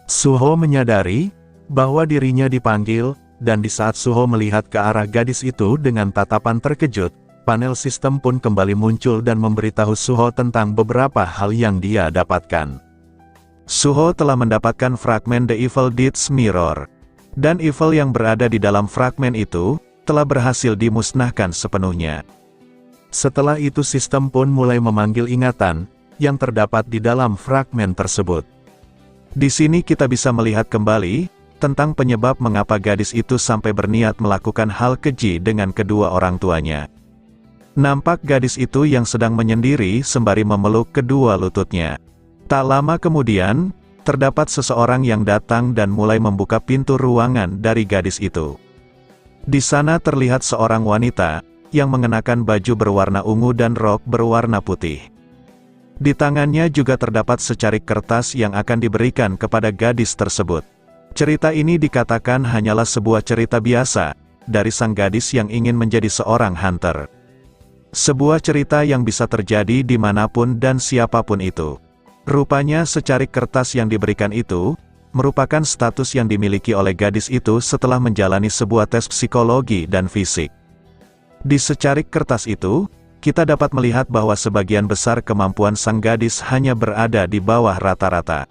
Suho menyadari bahwa dirinya dipanggil, dan di saat Suho melihat ke arah gadis itu dengan tatapan terkejut, panel sistem pun kembali muncul dan memberitahu Suho tentang beberapa hal yang dia dapatkan. Suho telah mendapatkan fragmen The Evil Deeds Mirror, dan evil yang berada di dalam fragmen itu telah berhasil dimusnahkan sepenuhnya. Setelah itu sistem pun mulai memanggil ingatan yang terdapat di dalam fragmen tersebut. Di sini kita bisa melihat kembali tentang penyebab mengapa gadis itu sampai berniat melakukan hal keji dengan kedua orang tuanya. Nampak gadis itu yang sedang menyendiri sembari memeluk kedua lututnya. Tak lama kemudian, terdapat seseorang yang datang dan mulai membuka pintu ruangan dari gadis itu. Di sana terlihat seorang wanita yang mengenakan baju berwarna ungu dan rok berwarna putih. Di tangannya juga terdapat secarik kertas yang akan diberikan kepada gadis tersebut. Cerita ini dikatakan hanyalah sebuah cerita biasa dari sang gadis yang ingin menjadi seorang hunter. Sebuah cerita yang bisa terjadi dimanapun dan siapapun itu. Rupanya secarik kertas yang diberikan itu merupakan status yang dimiliki oleh gadis itu setelah menjalani sebuah tes psikologi dan fisik. Di secarik kertas itu, kita dapat melihat bahwa sebagian besar kemampuan sang gadis hanya berada di bawah rata-rata.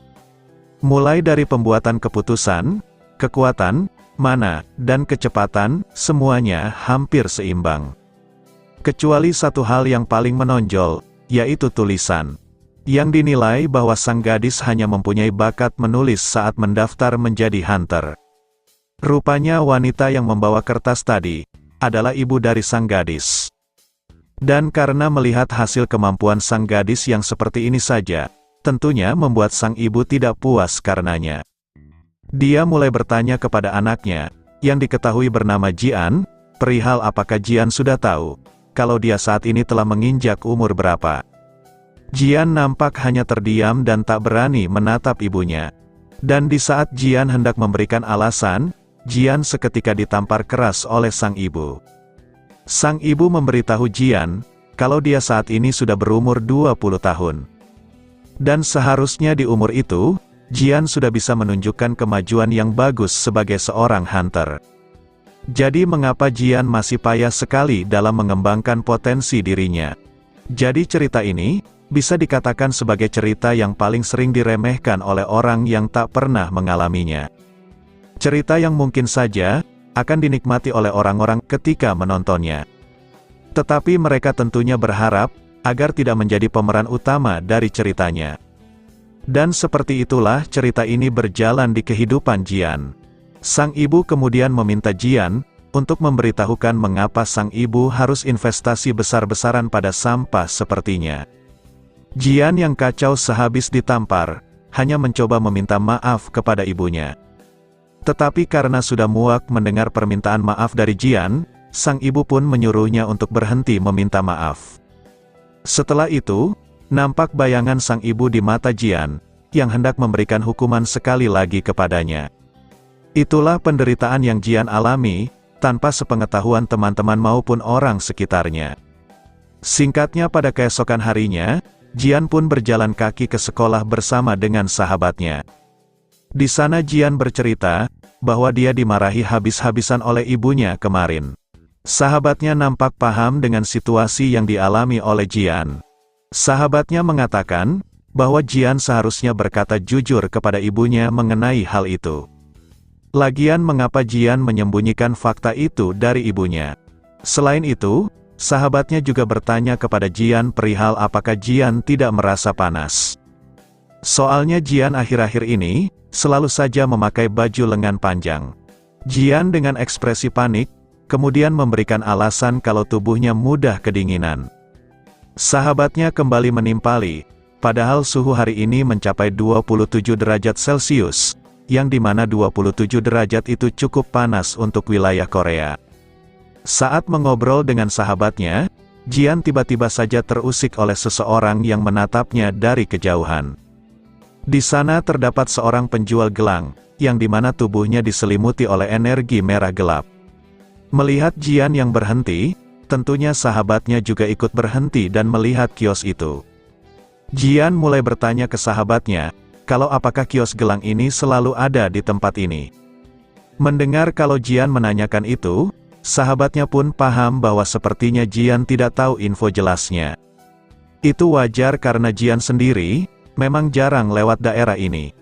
Mulai dari pembuatan keputusan, kekuatan, mana, dan kecepatan, semuanya hampir seimbang. Kecuali satu hal yang paling menonjol, yaitu tulisan. Yang dinilai bahwa sang gadis hanya mempunyai bakat menulis saat mendaftar menjadi hunter. Rupanya wanita yang membawa kertas tadi adalah ibu dari sang gadis. Dan karena melihat hasil kemampuan sang gadis yang seperti ini saja, tentunya membuat sang ibu tidak puas karenanya. Dia mulai bertanya kepada anaknya, yang diketahui bernama Jian, perihal apakah Jian sudah tahu, kalau dia saat ini telah menginjak umur berapa. Jian nampak hanya terdiam dan tak berani menatap ibunya. Dan di saat Jian hendak memberikan alasan, Jian seketika ditampar keras oleh sang ibu. Sang ibu memberitahu Jian, kalau dia saat ini sudah berumur 20 tahun. Dan seharusnya di umur itu, Jian sudah bisa menunjukkan kemajuan yang bagus sebagai seorang hunter. Jadi mengapa Jian masih payah sekali dalam mengembangkan potensi dirinya? Jadi cerita ini bisa dikatakan sebagai cerita yang paling sering diremehkan oleh orang yang tak pernah mengalaminya. Cerita yang mungkin saja akan dinikmati oleh orang-orang ketika menontonnya. Tetapi mereka tentunya berharap agar tidak menjadi pemeran utama dari ceritanya. Dan seperti itulah cerita ini berjalan di kehidupan Jian. Sang ibu kemudian meminta Jian untuk memberitahukan mengapa sang ibu harus investasi besar-besaran pada sampah sepertinya. Jian yang kacau sehabis ditampar, hanya mencoba meminta maaf kepada ibunya. Tetapi karena sudah muak mendengar permintaan maaf dari Jian, sang ibu pun menyuruhnya untuk berhenti meminta maaf. Setelah itu, nampak bayangan sang ibu di mata Jian, yang hendak memberikan hukuman sekali lagi kepadanya. Itulah penderitaan yang Jian alami, tanpa sepengetahuan teman-teman maupun orang sekitarnya. Singkatnya pada keesokan harinya, Jian pun berjalan kaki ke sekolah bersama dengan sahabatnya. Di sana Jian bercerita, bahwa dia dimarahi habis-habisan oleh ibunya kemarin. Sahabatnya nampak paham dengan situasi yang dialami oleh Jian. Sahabatnya mengatakan, bahwa Jian seharusnya berkata jujur kepada ibunya mengenai hal itu. Lagian mengapa Jian menyembunyikan fakta itu dari ibunya? Selain itu, sahabatnya juga bertanya kepada Jian perihal apakah Jian tidak merasa panas. Soalnya Jian akhir-akhir ini selalu saja memakai baju lengan panjang. Jian dengan ekspresi panik, kemudian memberikan alasan kalau tubuhnya mudah kedinginan. Sahabatnya kembali menimpali, padahal suhu hari ini mencapai 27 derajat Celcius, yang dimana 27 derajat itu cukup panas untuk wilayah Korea. Saat mengobrol dengan sahabatnya, Jian tiba-tiba saja terusik oleh seseorang yang menatapnya dari kejauhan. Di sana terdapat seorang penjual gelang, yang dimana tubuhnya diselimuti oleh energi merah gelap. Melihat Jian yang berhenti, tentunya sahabatnya juga ikut berhenti dan melihat kios itu. Jian mulai bertanya ke sahabatnya, kalau apakah kios gelang ini selalu ada di tempat ini. Mendengar kalau Jian menanyakan itu, sahabatnya pun paham bahwa sepertinya Jian tidak tahu info jelasnya. Itu wajar karena Jian sendiri, memang jarang lewat daerah ini.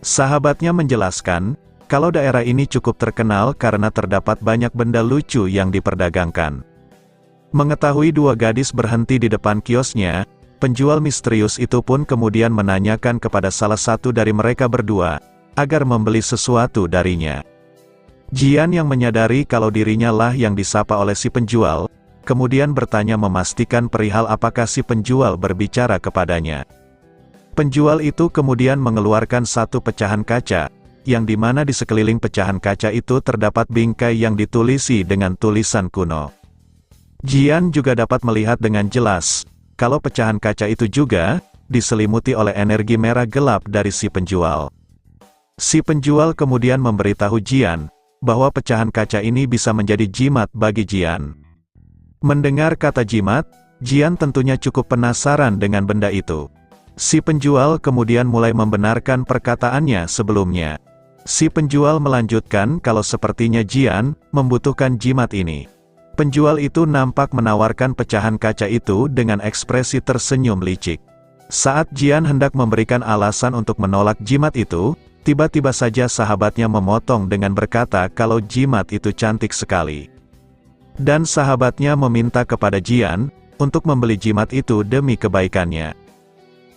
Sahabatnya menjelaskan, kalau daerah ini cukup terkenal karena terdapat banyak benda lucu yang diperdagangkan. Mengetahui dua gadis berhenti di depan kiosnya, penjual misterius itu pun kemudian menanyakan kepada salah satu dari mereka berdua, agar membeli sesuatu darinya. Jian yang menyadari kalau dirinya lah yang disapa oleh si penjual, kemudian bertanya memastikan perihal apakah si penjual berbicara kepadanya. Penjual itu kemudian mengeluarkan satu pecahan kaca, yang dimana di sekeliling pecahan kaca itu terdapat bingkai yang ditulisi dengan tulisan kuno. Jian juga dapat melihat dengan jelas, kalau pecahan kaca itu juga, diselimuti oleh energi merah gelap dari si penjual. Si penjual kemudian memberitahu Jian, bahwa pecahan kaca ini bisa menjadi jimat bagi Jian. Mendengar kata jimat, Jian tentunya cukup penasaran dengan benda itu. Si penjual kemudian mulai membenarkan perkataannya sebelumnya. Si penjual melanjutkan kalau sepertinya Jian membutuhkan jimat ini. Penjual itu nampak menawarkan pecahan kaca itu dengan ekspresi tersenyum licik. Saat Jian hendak memberikan alasan untuk menolak jimat itu, tiba-tiba saja sahabatnya memotong dengan berkata kalau jimat itu cantik sekali. Dan sahabatnya meminta kepada Jian, untuk membeli jimat itu demi kebaikannya.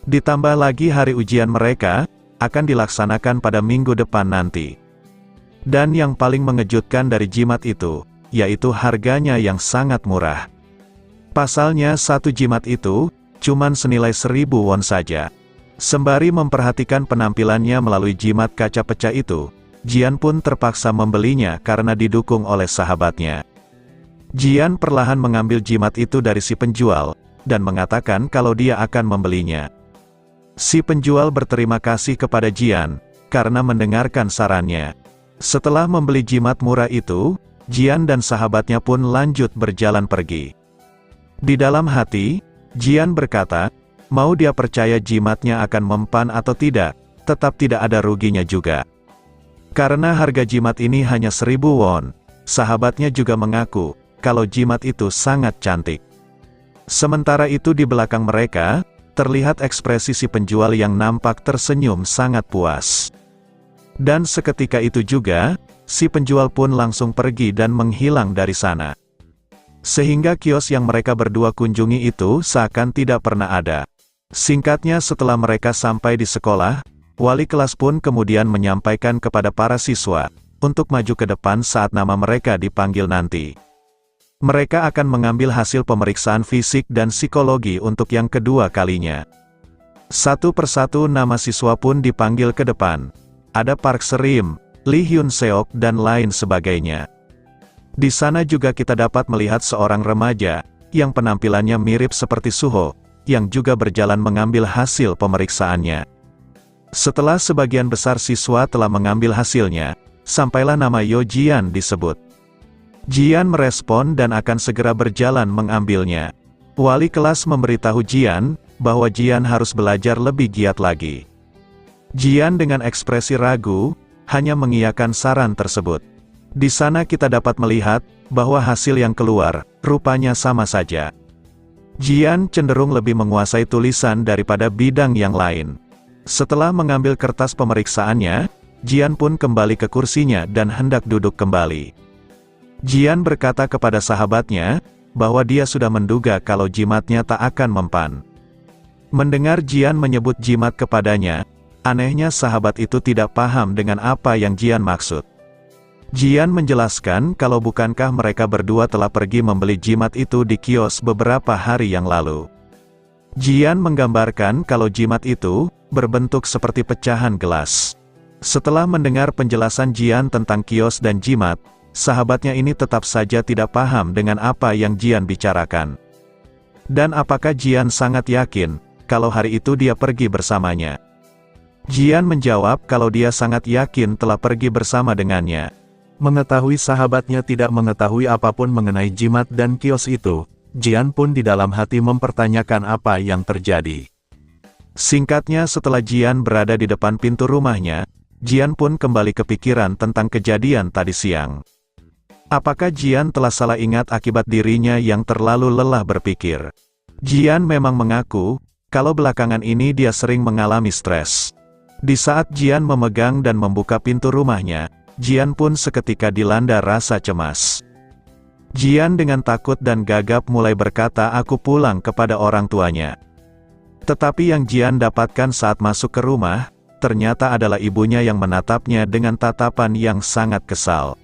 Ditambah lagi hari ujian mereka, akan dilaksanakan pada minggu depan nanti. Dan yang paling mengejutkan dari jimat itu, yaitu harganya yang sangat murah. Pasalnya satu jimat itu, cuman senilai 1000 won saja. Sembari memperhatikan penampilannya melalui jimat kaca pecah itu, Jian pun terpaksa membelinya karena didukung oleh sahabatnya. Jian perlahan mengambil jimat itu dari si penjual, dan mengatakan kalau dia akan membelinya. Si penjual berterima kasih kepada Jian, karena mendengarkan sarannya. Setelah membeli jimat murah itu, Jian dan sahabatnya pun lanjut berjalan pergi. Di dalam hati, Jian berkata, mau dia percaya jimatnya akan mempan atau tidak, tetap tidak ada ruginya juga. Karena harga jimat ini hanya 1000 won, sahabatnya juga mengaku, kalau jimat itu sangat cantik. Sementara itu di belakang mereka, terlihat ekspresi si penjual yang nampak tersenyum sangat puas. Dan seketika itu juga, si penjual pun langsung pergi dan menghilang dari sana. Sehingga kios yang mereka berdua kunjungi itu seakan tidak pernah ada. Singkatnya setelah mereka sampai di sekolah, wali kelas pun kemudian menyampaikan kepada para siswa, untuk maju ke depan saat nama mereka dipanggil nanti. Mereka akan mengambil hasil pemeriksaan fisik dan psikologi untuk yang kedua kalinya. Satu persatu nama siswa pun dipanggil ke depan. Ada Park Serim, Lee Hyun Seok dan lain sebagainya. Di sana juga kita dapat melihat seorang remaja, yang penampilannya mirip seperti Suho, yang juga berjalan mengambil hasil pemeriksaannya. Setelah sebagian besar siswa telah mengambil hasilnya, sampailah nama Yo Jian disebut. Jian merespon dan akan segera berjalan mengambilnya. Wali kelas memberitahu Jian, bahwa Jian harus belajar lebih giat lagi. Jian dengan ekspresi ragu, hanya mengiyakan saran tersebut. Di sana kita dapat melihat, bahwa hasil yang keluar, rupanya sama saja. Jian cenderung lebih menguasai tulisan daripada bidang yang lain. Setelah mengambil kertas pemeriksaannya, Jian pun kembali ke kursinya dan hendak duduk kembali. Jian berkata kepada sahabatnya, bahwa dia sudah menduga kalau jimatnya tak akan mempan. Mendengar Jian menyebut jimat kepadanya, anehnya sahabat itu tidak paham dengan apa yang Jian maksud. Jian menjelaskan kalau bukankah mereka berdua telah pergi membeli jimat itu di kios beberapa hari yang lalu. Jian menggambarkan kalau jimat itu berbentuk seperti pecahan gelas. Setelah mendengar penjelasan Jian tentang kios dan jimat, sahabatnya ini tetap saja tidak paham dengan apa yang Jian bicarakan. Dan apakah Jian sangat yakin kalau hari itu dia pergi bersamanya? Jian menjawab kalau dia sangat yakin telah pergi bersama dengannya. Mengetahui sahabatnya tidak mengetahui apapun mengenai jimat dan kios itu, Jian pun di dalam hati mempertanyakan apa yang terjadi. Singkatnya setelah Jian berada di depan pintu rumahnya, Jian pun kembali kepikiran tentang kejadian tadi siang. Apakah Jian telah salah ingat akibat dirinya yang terlalu lelah berpikir? Jian memang mengaku, kalau belakangan ini dia sering mengalami stres. Di saat Jian memegang dan membuka pintu rumahnya, Jian pun seketika dilanda rasa cemas. Jian dengan takut dan gagap mulai berkata aku pulang kepada orang tuanya. Tetapi yang Jian dapatkan saat masuk ke rumah, ternyata adalah ibunya yang menatapnya dengan tatapan yang sangat kesal.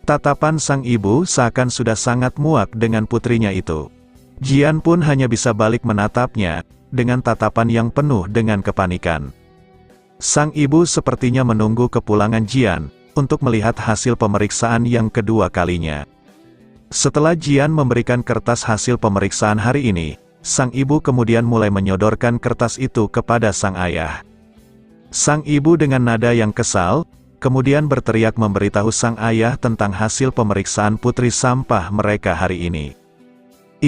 Tatapan sang ibu seakan sudah sangat muak dengan putrinya itu. Jian pun hanya bisa balik menatapnya, dengan tatapan yang penuh dengan kepanikan. Sang ibu sepertinya menunggu kepulangan Jian, untuk melihat hasil pemeriksaan yang kedua kalinya. Setelah Jian memberikan kertas hasil pemeriksaan hari ini, sang ibu kemudian mulai menyodorkan kertas itu kepada sang ayah. Sang ibu dengan nada yang kesal, kemudian berteriak memberitahu sang ayah tentang hasil pemeriksaan putri sampah mereka hari ini.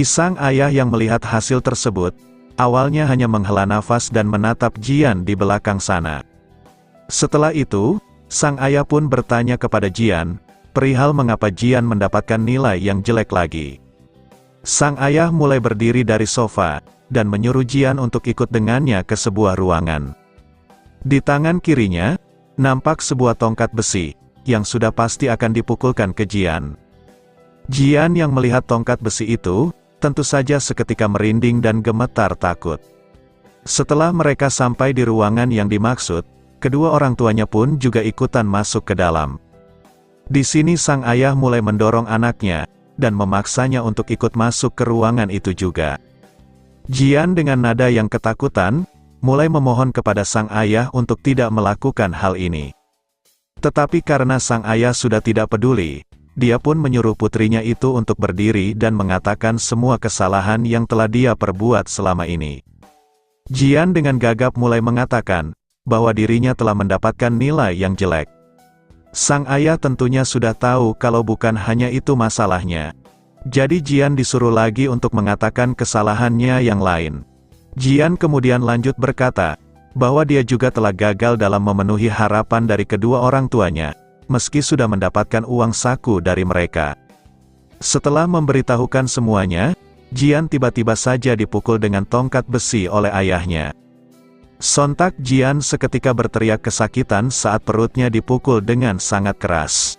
Sang ayah yang melihat hasil tersebut, awalnya hanya menghela nafas dan menatap Jian di belakang sana. Setelah itu, sang ayah pun bertanya kepada Jian, perihal mengapa Jian mendapatkan nilai yang jelek lagi. Sang ayah mulai berdiri dari sofa, dan menyuruh Jian untuk ikut dengannya ke sebuah ruangan. Di tangan kirinya, nampak sebuah tongkat besi, yang sudah pasti akan dipukulkan ke Jian. Jian yang melihat tongkat besi itu, tentu saja seketika merinding dan gemetar takut. Setelah mereka sampai di ruangan yang dimaksud, kedua orang tuanya pun juga ikutan masuk ke dalam. Di sini sang ayah mulai mendorong anaknya, dan memaksanya untuk ikut masuk ke ruangan itu juga. Jian dengan nada yang ketakutan, mulai memohon kepada sang ayah untuk tidak melakukan hal ini. Tetapi karena sang ayah sudah tidak peduli, dia pun menyuruh putrinya itu untuk berdiri dan mengatakan semua kesalahan yang telah dia perbuat selama ini. Jian dengan gagap mulai mengatakan, bahwa dirinya telah mendapatkan nilai yang jelek. Sang ayah tentunya sudah tahu kalau bukan hanya itu masalahnya. Jadi Jian disuruh lagi untuk mengatakan kesalahannya yang lain. Jian kemudian lanjut berkata, bahwa dia juga telah gagal dalam memenuhi harapan dari kedua orang tuanya, meski sudah mendapatkan uang saku dari mereka. Setelah memberitahukan semuanya, Jian tiba-tiba saja dipukul dengan tongkat besi oleh ayahnya. Sontak Jian seketika berteriak kesakitan saat perutnya dipukul dengan sangat keras.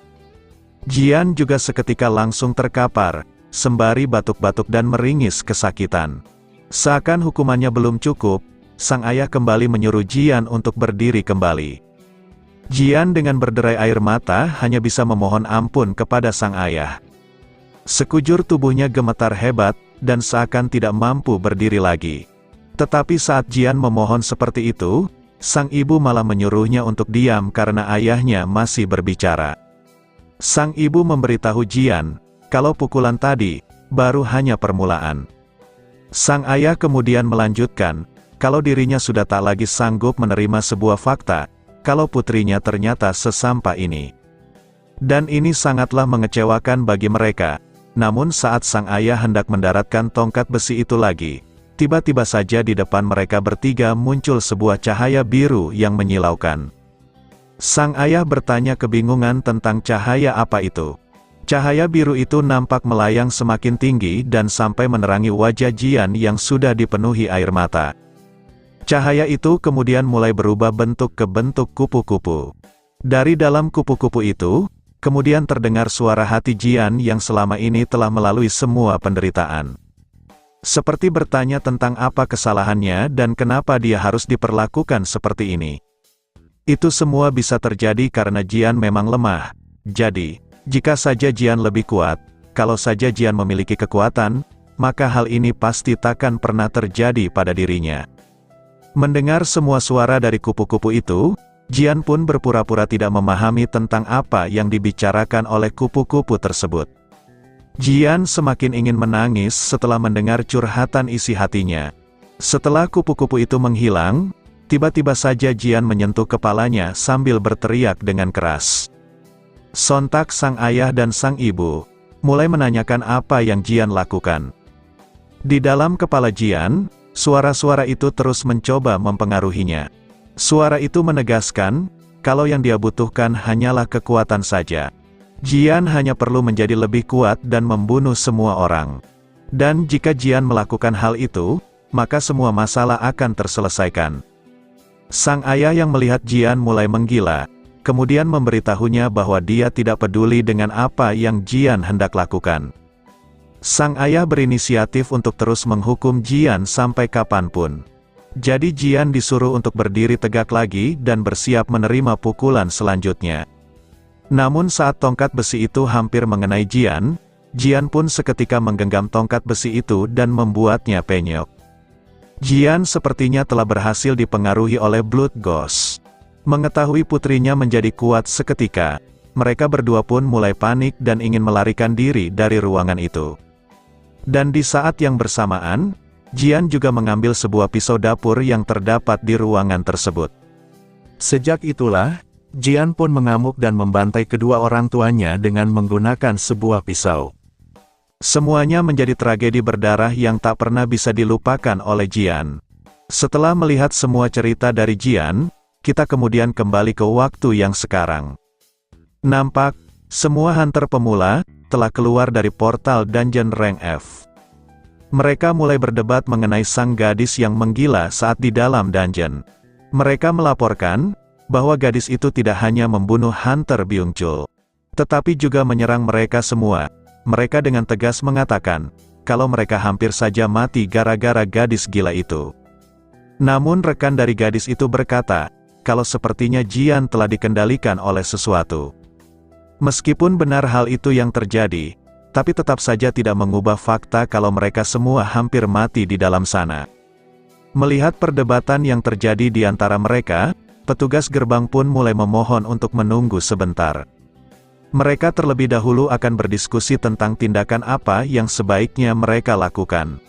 Jian juga seketika langsung terkapar, sembari batuk-batuk dan meringis kesakitan. Seakan hukumannya belum cukup, sang ayah kembali menyuruh Jian untuk berdiri kembali. Jian dengan berderai air mata hanya bisa memohon ampun kepada sang ayah. Sekujur tubuhnya gemetar hebat, dan seakan tidak mampu berdiri lagi. Tetapi saat Jian memohon seperti itu, sang ibu malah menyuruhnya untuk diam karena ayahnya masih berbicara. Sang ibu memberitahu Jian, kalau pukulan tadi, baru hanya permulaan. Sang ayah kemudian melanjutkan, kalau dirinya sudah tak lagi sanggup menerima sebuah fakta, kalau putrinya ternyata sesampah ini. Dan ini sangatlah mengecewakan bagi mereka, namun saat sang ayah hendak mendaratkan tongkat besi itu lagi, tiba-tiba saja di depan mereka bertiga muncul sebuah cahaya biru yang menyilaukan. Sang ayah bertanya kebingungan tentang cahaya apa itu. Cahaya biru itu nampak melayang semakin tinggi dan sampai menerangi wajah Jian yang sudah dipenuhi air mata. Cahaya itu kemudian mulai berubah bentuk ke bentuk kupu-kupu. Dari dalam kupu-kupu itu, kemudian terdengar suara hati Jian yang selama ini telah melalui semua penderitaan. Seperti bertanya tentang apa kesalahannya dan kenapa dia harus diperlakukan seperti ini. Itu semua bisa terjadi karena Jian memang lemah. Jadi, jika saja Jian lebih kuat, kalau saja Jian memiliki kekuatan, maka hal ini pasti takkan pernah terjadi pada dirinya. Mendengar semua suara dari kupu-kupu itu, Jian pun berpura-pura tidak memahami tentang apa yang dibicarakan oleh kupu-kupu tersebut. Jian semakin ingin menangis setelah mendengar curhatan isi hatinya. Setelah kupu-kupu itu menghilang, tiba-tiba saja Jian menyentuh kepalanya sambil berteriak dengan keras. Sontak sang ayah dan sang ibu mulai menanyakan apa yang Jian lakukan. Di dalam kepala Jian, Suara-suara itu terus mencoba mempengaruhinya. Suara itu menegaskan, kalau yang dia butuhkan hanyalah kekuatan saja. Jian hanya perlu menjadi lebih kuat dan membunuh semua orang. Dan jika Jian melakukan hal itu, maka semua masalah akan terselesaikan. Sang ayah yang melihat Jian mulai menggila, kemudian memberitahunya bahwa dia tidak peduli dengan apa yang Jian hendak lakukan. Sang ayah berinisiatif untuk terus menghukum Jian sampai kapanpun. Jadi Jian disuruh untuk berdiri tegak lagi dan bersiap menerima pukulan selanjutnya. Namun saat tongkat besi itu hampir mengenai Jian, Jian pun seketika menggenggam tongkat besi itu dan membuatnya penyok. Jian sepertinya telah berhasil dipengaruhi oleh Blood Ghost. Mengetahui putrinya menjadi kuat seketika, mereka berdua pun mulai panik dan ingin melarikan diri dari ruangan itu. Dan di saat yang bersamaan, Jian juga mengambil sebuah pisau dapur yang terdapat di ruangan tersebut. Sejak itulah, Jian pun mengamuk dan membantai kedua orang tuanya dengan menggunakan sebuah pisau. Semuanya menjadi tragedi berdarah yang tak pernah bisa dilupakan oleh Jian. Setelah melihat semua cerita dari Jian, kita kemudian kembali ke waktu yang sekarang. Nampak, semua hunter pemula telah keluar dari portal dungeon rank F. Mereka mulai berdebat mengenai sang gadis yang menggila saat di dalam dungeon. Mereka melaporkan bahwa gadis itu tidak hanya membunuh hunter Byung-chul, tetapi juga menyerang mereka semua. Mereka dengan tegas mengatakan, kalau mereka hampir saja mati gara-gara gadis gila itu. Namun rekan dari gadis itu berkata, kalau sepertinya Jian telah dikendalikan oleh sesuatu. Meskipun benar hal itu yang terjadi, tapi tetap saja tidak mengubah fakta kalau mereka semua hampir mati di dalam sana. Melihat perdebatan yang terjadi di antara mereka, petugas gerbang pun mulai memohon untuk menunggu sebentar. Mereka terlebih dahulu akan berdiskusi tentang tindakan apa yang sebaiknya mereka lakukan.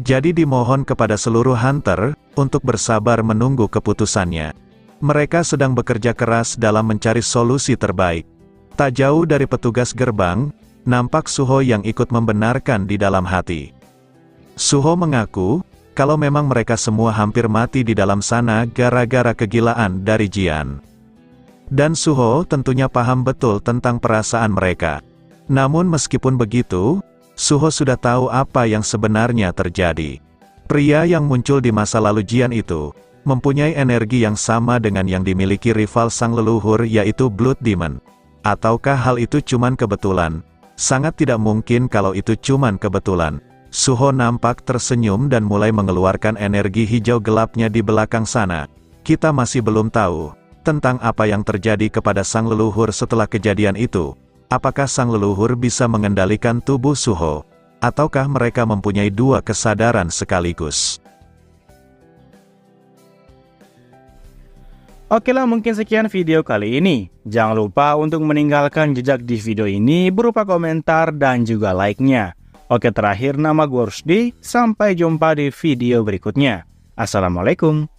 Jadi dimohon kepada seluruh hunter, untuk bersabar menunggu keputusannya. Mereka sedang bekerja keras dalam mencari solusi terbaik. Tak jauh dari petugas gerbang, nampak Suho yang ikut membenarkan di dalam hati. Suho mengaku, kalau memang mereka semua hampir mati di dalam sana gara-gara kegilaan dari Jian. Dan Suho tentunya paham betul tentang perasaan mereka. Namun meskipun begitu, Suho sudah tahu apa yang sebenarnya terjadi. Pria yang muncul di masa lalu Jian itu, mempunyai energi yang sama dengan yang dimiliki rival sang leluhur yaitu Blood Demon. Ataukah hal itu cuman kebetulan? Sangat tidak mungkin kalau itu cuman kebetulan. Suho nampak tersenyum dan mulai mengeluarkan energi hijau gelapnya di belakang sana. Kita masih belum tahu tentang apa yang terjadi kepada sang leluhur setelah kejadian itu. Apakah sang leluhur bisa mengendalikan tubuh Suho? Ataukah mereka mempunyai dua kesadaran sekaligus? Oke lah, mungkin sekian video kali ini. Jangan lupa untuk meninggalkan jejak di video ini berupa komentar dan juga like-nya. Oke, terakhir nama gue Rusdi, sampai jumpa di video berikutnya. Assalamualaikum.